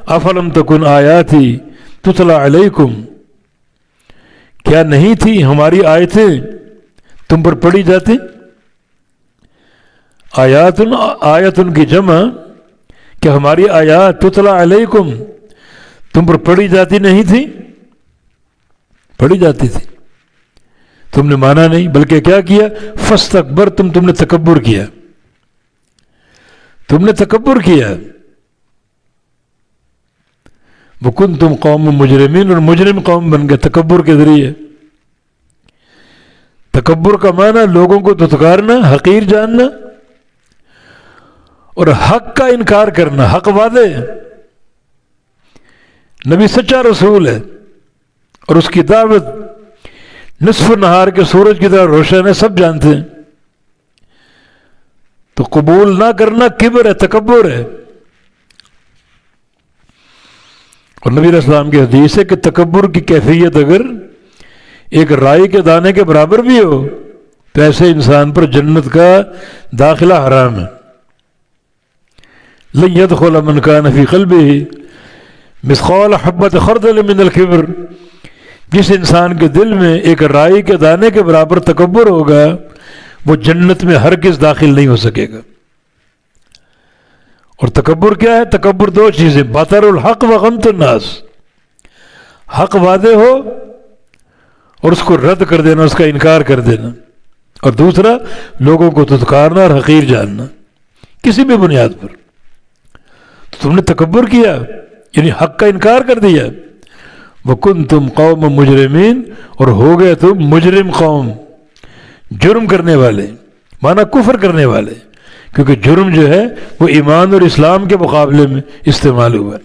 افلم تکن آیاتی تتلا علیکم، کیا نہیں تھی ہماری آیتیں تم پر پڑھی جاتی؟ آیاتن کی جمع کہ ہماری آیات تتلا علیکم تم پر پڑھی جاتی نہیں تھی؟ پڑھی جاتی تھی، تم نے مانا نہیں، بلکہ کیا کیا؟ فاستکبرتم، تم نے تکبر کیا، تم نے تکبر کیا، وکنتم قوم مجرمین، اور مجرم قوم بن گئے تکبر کے ذریعے۔ تکبر کا معنی لوگوں کو دھتکارنا، حقیر جاننا اور حق کا انکار کرنا۔ حق واضح ہے، نبی سچا رسول ہے اور اس کی دعوت نصف نہار کے سورج کی طرح روشن ہے، سب جانتے ہیں، تو قبول نہ کرنا کبر ہے، تکبر ہے۔ اور نبی علیہ السلام کی حدیث ہے کہ تکبر کی کیفیت اگر ایک رائی کے دانے کے برابر بھی ہو تو ایسے انسان پر جنت کا داخلہ حرام ہے۔ لن يدخل من كان في قلبه مثقال حبۃ خردل من الکبر، جس انسان کے دل میں ایک رائی کے دانے کے برابر تکبر ہوگا وہ جنت میں ہرگز داخل نہیں ہو سکے گا۔ اور تکبر کیا ہے؟ تکبر دو چیزیں، بطر الحق و غمط الناس، حق واضح ہو اور اس کو رد کر دینا، اس کا انکار کر دینا، اور دوسرا لوگوں کو دھتکارنا اور حقیر جاننا کسی بھی بنیاد پر۔ تو تم نے تکبر کیا، یعنی حق کا انکار کر دیا، وَكُنْتُمْ قَوْمًا مُجْرِمِينَ، اور ہو گئے تم مجرم قوم، جرم کرنے والے، معنی کفر کرنے والے، کیونکہ جرم جو ہے وہ ایمان اور اسلام کے مقابلے میں استعمال ہوا ہے۔